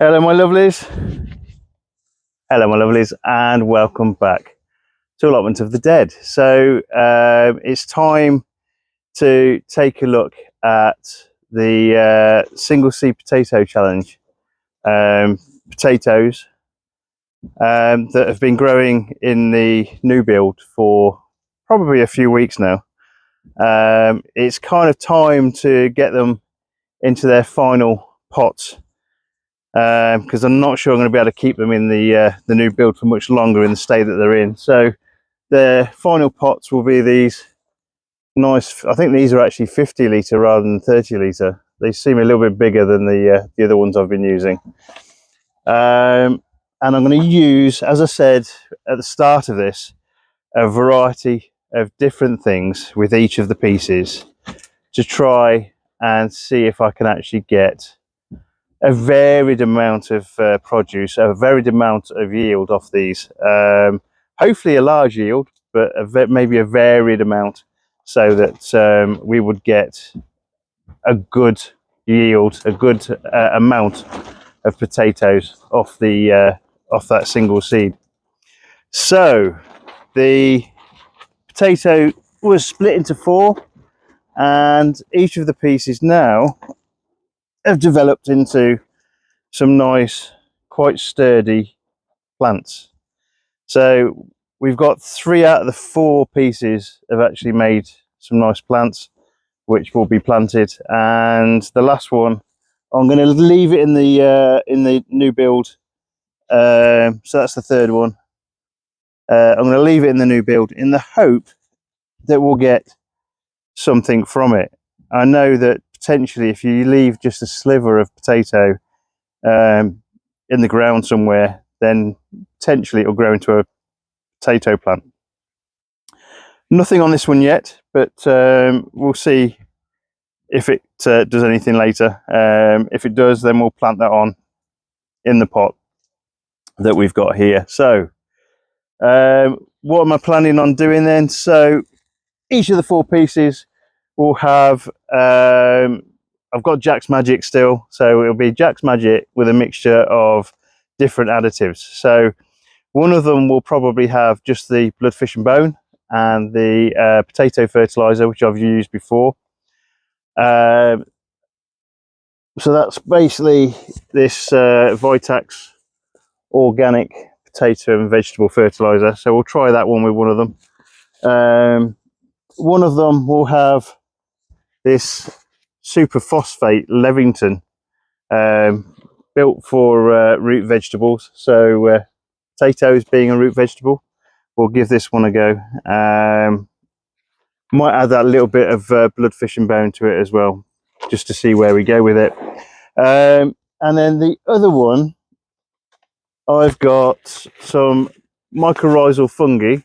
Hello my lovelies, and welcome back to Allotment of the Dead. So it's time to take a look at the single seed potato challenge. Potatoes that have been growing in the new build for probably a few weeks now. It's kind of time to get them into their final pots, because I'm not sure I'm going to be able to keep them in the new build for much longer in the state that they're in. So the final pots will be these nice, I think these are actually 50 litre rather than 30 litre. They seem a little bit bigger than the other ones I've been using. And I'm going to use, as I said at the start of this, a variety of different things with each of the pieces to try and see if I can actually get a varied amount of produce, a varied amount of yield off these. Hopefully a large yield, but maybe a varied amount, so that we would get a good yield, a good amount of potatoes off the off that single seed. So the potato was split into 4, and each of the pieces now have developed into some nice, quite sturdy plants. So we've got 3 out of the 4 pieces have actually made some nice plants which will be planted, and the last one I'm going to leave it in the new build. So that's the 3rd one. I'm going to leave it in the new build in the hope that we'll get something from it. I know that potentially if you leave just a sliver of potato in the ground somewhere, then potentially it'll grow into a potato plant. Nothing on this one yet, but we'll see if it does anything later. If it does, then we'll plant that on in the pot that we've got here. So what am I planning on doing then? So each of the 4 pieces will have I've got Jack's Magic still, so it'll be Jack's Magic with a mixture of different additives. So one of them will probably have just the blood, fish and bone and the potato fertilizer, which I've used before. So that's basically this Vitax organic potato and vegetable fertilizer. So we'll try that one with one of them. One of them will have this super phosphate Levington, built for root vegetables. So potatoes being a root vegetable, we'll give this one a go. Might add that little bit of blood, fish and bone to it as well, just to see where we go with it. And then the other one, I've got some mycorrhizal fungi.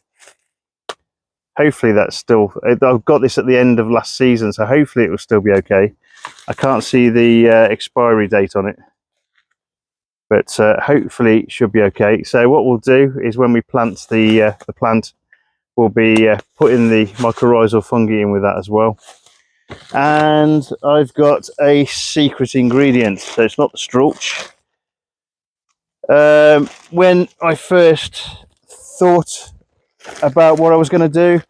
Hopefully that's still, I've got this at the end of last season, so hopefully it will still be okay. I can't see the expiry date on it, but hopefully it should be okay. So what we'll do is when we plant the plant, we'll be putting the mycorrhizal fungi in with that as well. And I've got a secret ingredient, so it's not the strulch. When I first thought about what I was going to do,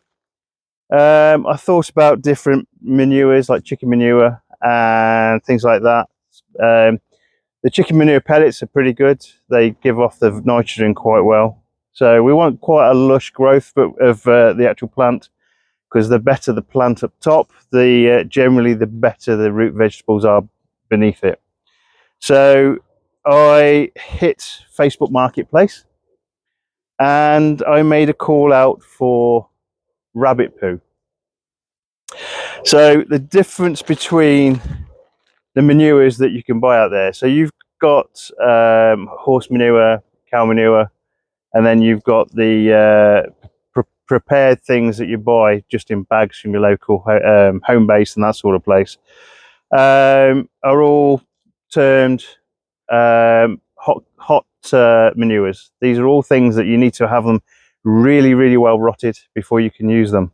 I thought about different manures like chicken manure and things like that. The chicken manure pellets are pretty good. They give off the nitrogen quite well. So we want quite a lush growth of the actual plant, because the better the plant up top, generally the better the root vegetables are beneath it. So I hit Facebook Marketplace and I made a call out for rabbit poo. So the difference between the manures that you can buy out there, so you've got horse manure, cow manure, and then you've got the prepared things that you buy just in bags from your local home base and that sort of place, are all termed hot manures. These are all things that you need to have them really well rotted before you can use them.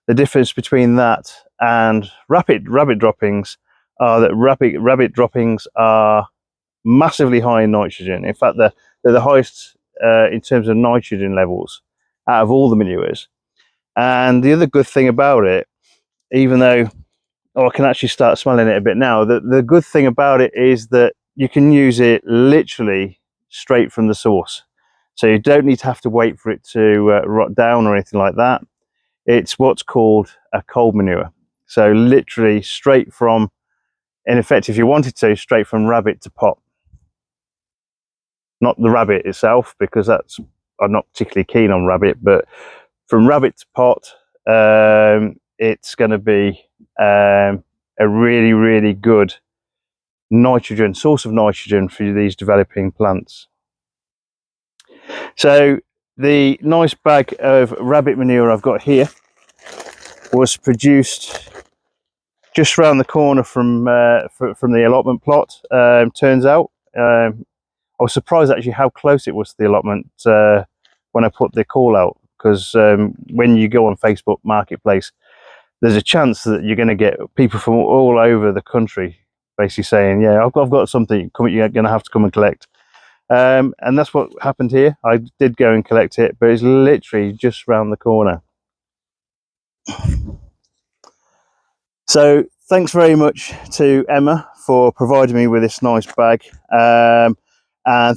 The difference between that and rabbit droppings are that rabbit droppings are massively high in nitrogen. In fact, they're the highest in terms of nitrogen levels out of all the manures. And the other good thing about it, even though I can actually start smelling it a bit now, the good thing about it is that you can use it literally straight from the source. So you don't need to have to wait for it to rot down or anything like that. It's what's called a cold manure. So literally straight from, in effect, if you wanted to, straight from rabbit to pot. Not the rabbit itself, because I'm not particularly keen on rabbit, but from rabbit to pot, it's going to be a really, really good nitrogen, source of nitrogen for these developing plants. So the nice bag of rabbit manure I've got here was produced just around the corner from the allotment plot. Turns out, I was surprised actually how close it was to the allotment when I put the call out, because when you go on Facebook Marketplace, there's a chance that you're going to get people from all over the country basically saying, yeah, I've got something, you're going to have to come and collect. And that's what happened here. I did go and collect it, but it's literally just round the corner. So thanks very much to Emma for providing me with this nice bag. And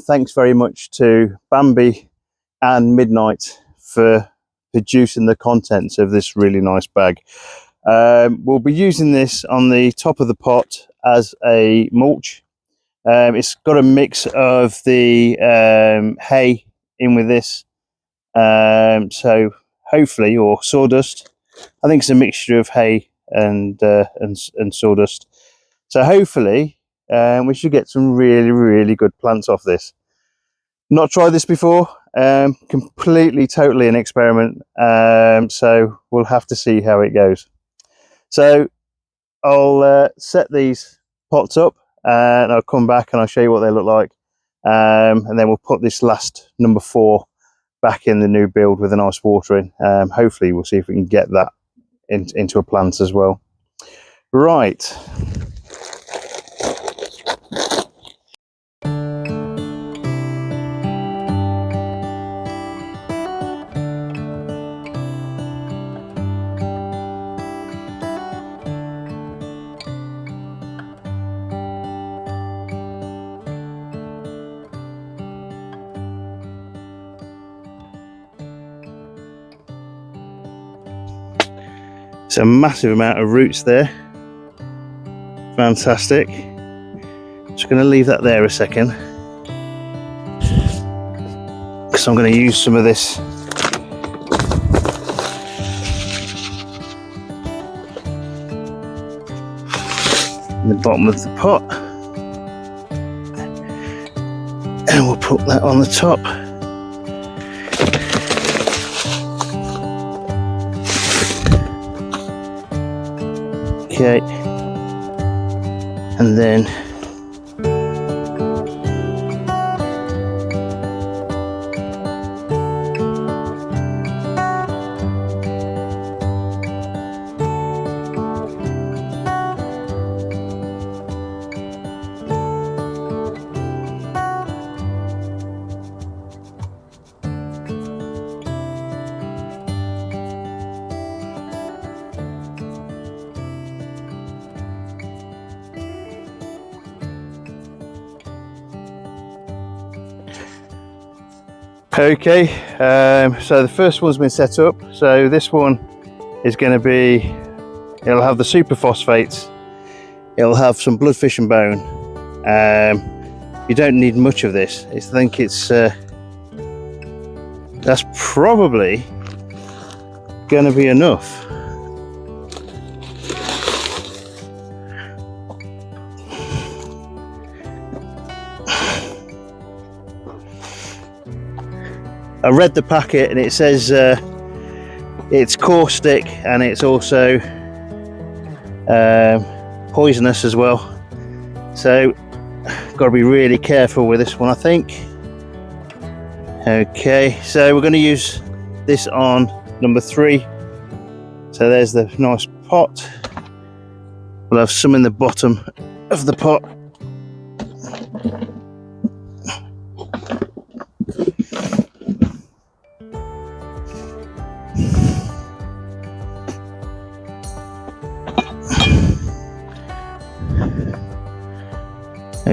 thanks very much to Bambi and Midnight for producing the contents of this really nice bag. We'll be using this on the top of the pot as a mulch. It's got a mix of the hay in with this, so hopefully, or sawdust. I think it's a mixture of hay and sawdust. So hopefully, we should get some really, really good plants off this. Not tried this before, completely, totally an experiment. So we'll have to see how it goes. So I'll set these pots up and I'll come back and I'll show you what they look like. And then we'll put this last number 4 back in the new build with a nice watering. Hopefully we'll see if we can get that into a plant as well. Right. It's a massive amount of roots there. Fantastic. Just going to leave that there a second, because I'm going to use some of this in the bottom of the pot, and we'll put that on the top. Okay, and then okay, so the first one's been set up. So this one is going to be, it'll have the superphosphates, it'll have some blood, fish and bone. You don't need much of this. I think it's that's probably going to be enough. I read the packet and it says it's caustic and it's also poisonous as well, so got to be really careful with this one, I think. Okay, so we're going to use this on number 3. So there's the nice pot. We'll have some in the bottom of the pot.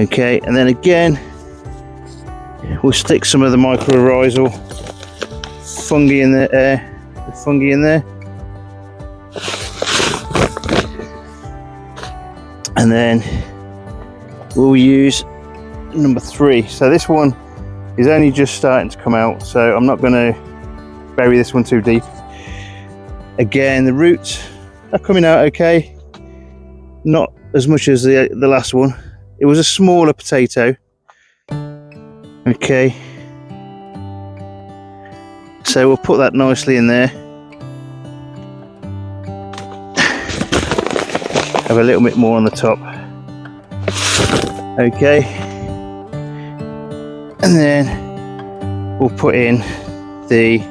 Okay, and then again we'll stick some of the mycorrhizal fungi in there, and then we'll use number 3. So this one is only just starting to come out, so I'm not going to bury this one too deep. Again, the roots are coming out okay, not as much as the last one. It was a smaller potato. Okay, so we'll put that nicely in there. Have a little bit more on the top. Okay, and then we'll put in the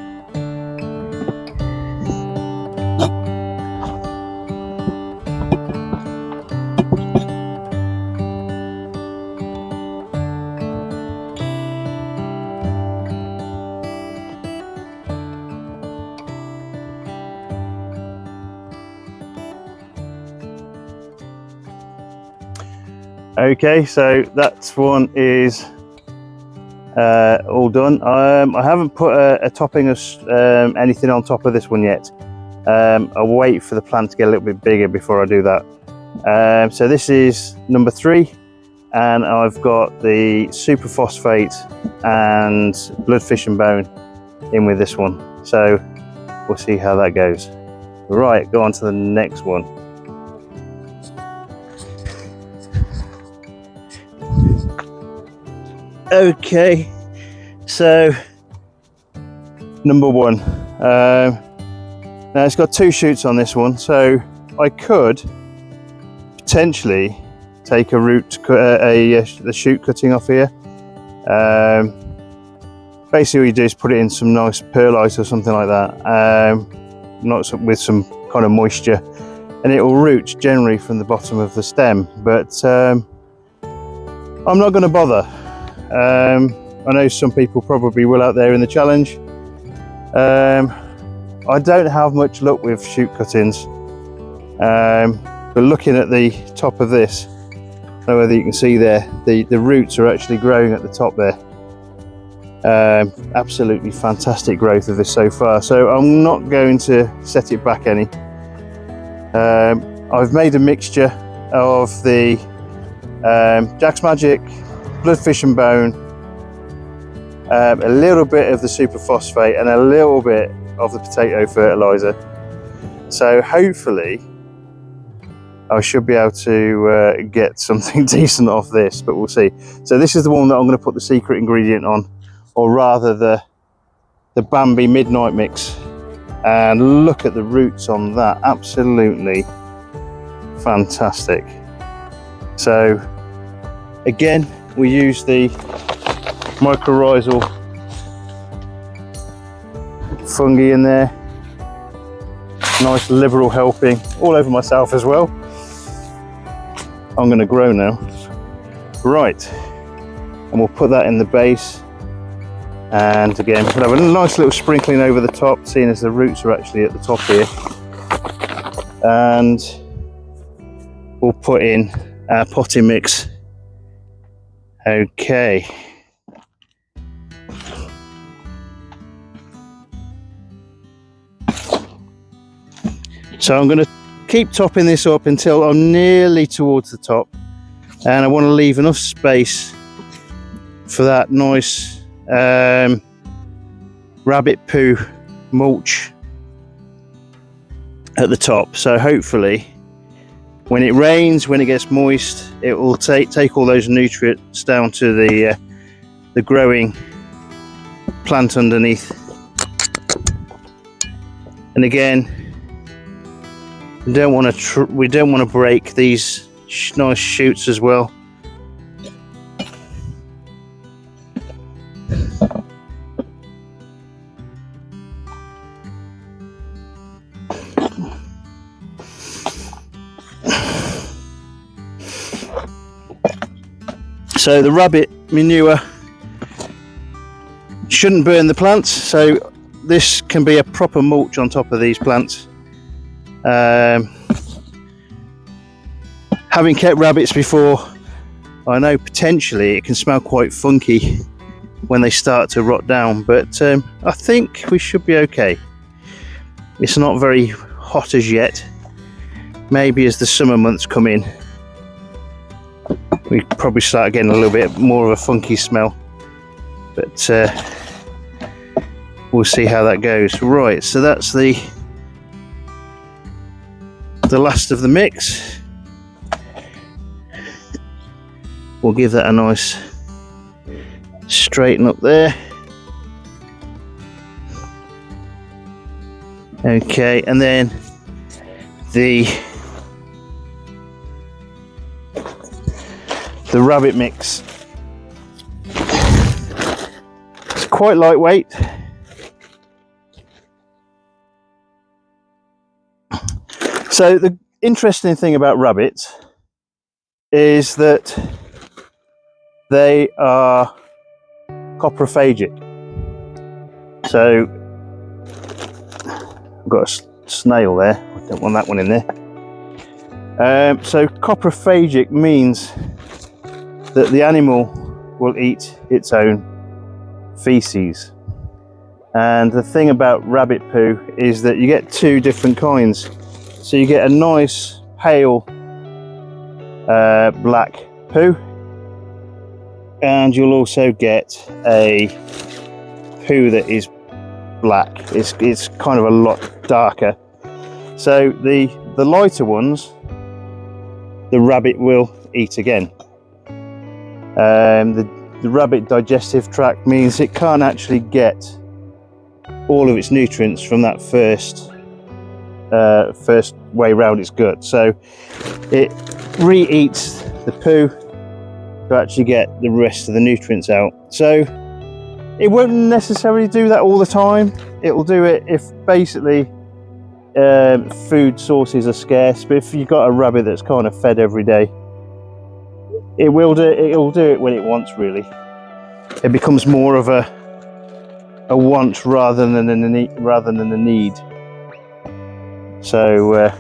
okay, so that one is all done. I haven't put a topping of anything on top of this one yet. I'll wait for the plant to get a little bit bigger before I do that. So this is number 3, and I've got the superphosphate and bloodfish and bone in with this one. So we'll see how that goes. Right, go on to the next one. Okay, so number 1. Now it's got 2 shoots on this one, so I could potentially take a root, the shoot cutting off here. Basically, what you do is put it in some nice perlite or something like that, with some kind of moisture, and it will root generally from the bottom of the stem. But I'm not going to bother. I know some people probably will out there in the challenge. I don't have much luck with shoot cuttings, but looking at the top of this, I don't know whether you can see there, the roots are actually growing at the top there. Absolutely fantastic growth of this so far, so I'm not going to set it back any. I've made a mixture of the Jack's Magic, bloodfish and bone, a little bit of the superphosphate, and a little bit of the potato fertilizer. So hopefully I should be able to get something decent off this, but we'll see. So this is the one that I'm going to put the secret ingredient on, or rather the Bambi Midnight mix, and look at the roots on that, absolutely fantastic. So again, we use the mycorrhizal fungi in there. Nice liberal helping all over myself as well. I'm going to grow now. Right, and we'll put that in the base, and again we'll have a nice little sprinkling over the top, seeing as the roots are actually at the top here, and we'll put in our potting mix. Okay, so I'm going to keep topping this up until I'm nearly towards the top, and I want to leave enough space for that nice rabbit poo mulch at the top. So hopefully when it rains, when it gets moist, it will take all those nutrients down to the growing plant underneath. And again, we don't want to break these nice shoots as well. So the rabbit manure shouldn't burn the plants, so this can be a proper mulch on top of these plants. Having kept rabbits before, I know potentially it can smell quite funky when they start to rot down, but I think we should be okay. It's not very hot as yet. Maybe as the summer months come in, we probably start getting a little bit more of a funky smell, but we'll see how that goes. Right, so that's the last of the mix. We'll give that a nice straighten up there. Okay, and then the rabbit mix. It's quite lightweight. So the interesting thing about rabbits is that they are coprophagic. So I've got a snail there. I don't want that one in there. So coprophagic means that the animal will eat its own feces. And the thing about rabbit poo is that you get two different kinds. So you get a nice pale black poo, and you'll also get a poo that is black. It's kind of a lot darker. So the lighter ones, the rabbit will eat again. The rabbit digestive tract means it can't actually get all of its nutrients from that first way round its gut, so it re-eats the poo to actually get the rest of the nutrients out. So it won't necessarily do that all the time. It will do it if basically food sources are scarce, but if you've got a rabbit that's kind of fed every day, it'll do it when it wants, really. It becomes more of a want rather than a need. So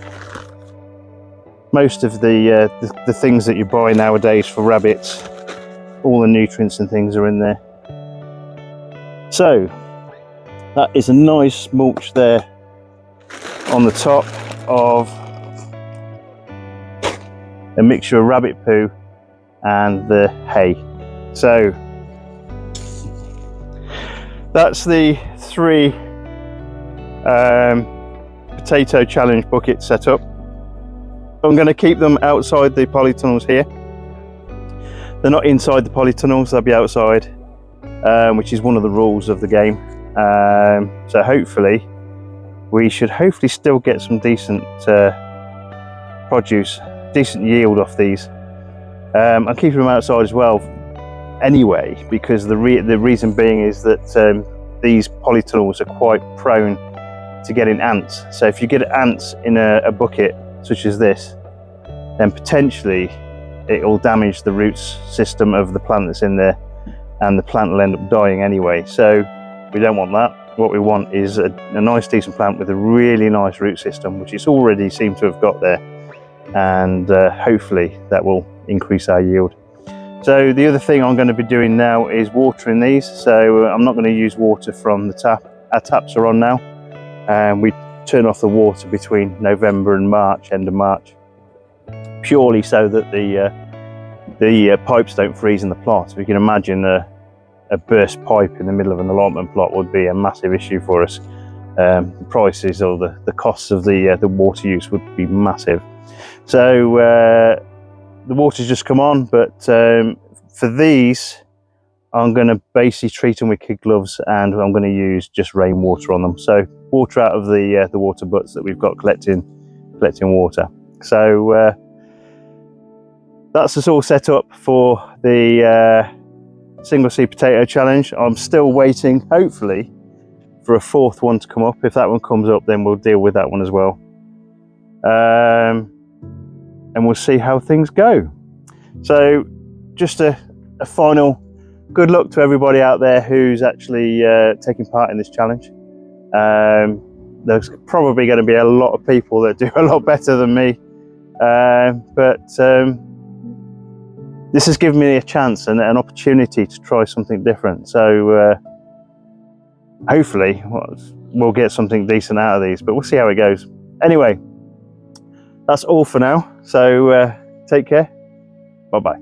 most of the things that you buy nowadays for rabbits, all the nutrients and things are in there. So that is a nice mulch there on the top of a mixture of rabbit poo and the hay. So that's the 3 potato challenge bucket set up. I'm going to keep them outside the polytunnels here. They're not inside the polytunnels, they'll be outside, which is one of the rules of the game. So hopefully we should still get some decent produce, decent yield off these. I'm keeping them outside as well anyway, because the reason being is that these polytunnels are quite prone to getting ants. So if you get ants in a bucket such as this, then potentially it will damage the roots system of the plant that's in there, and the plant will end up dying anyway. So we don't want that. What we want is a nice decent plant with a really nice root system, which it's already seemed to have got there, and hopefully that will increase our yield. So the other thing I'm going to be doing now is watering these. So I'm not going to use water from the tap. Our taps are on now, and we turn off the water between November and March, end of March, purely so that the pipes don't freeze in the plot. If you can imagine a burst pipe in the middle of an allotment plot would be a massive issue for us. The prices or the costs of the water use would be massive. So the water's just come on, but for these I'm going to basically treat them with kid gloves, and I'm going to use just rainwater on them. So water out of the water butts that we've got collecting water. So that's us all set up for the single seed potato challenge. I'm still waiting, hopefully, for a 4th one to come up. If that one comes up, then we'll deal with that one as well. And we'll see how things go. So just a final good luck to everybody out there who's actually taking part in this challenge. There's probably going to be a lot of people that do a lot better than me, but this has given me a chance and an opportunity to try something different. So hopefully we'll get something decent out of these, but we'll see how it goes. Anyway, that's all for now. So take care. Bye-bye.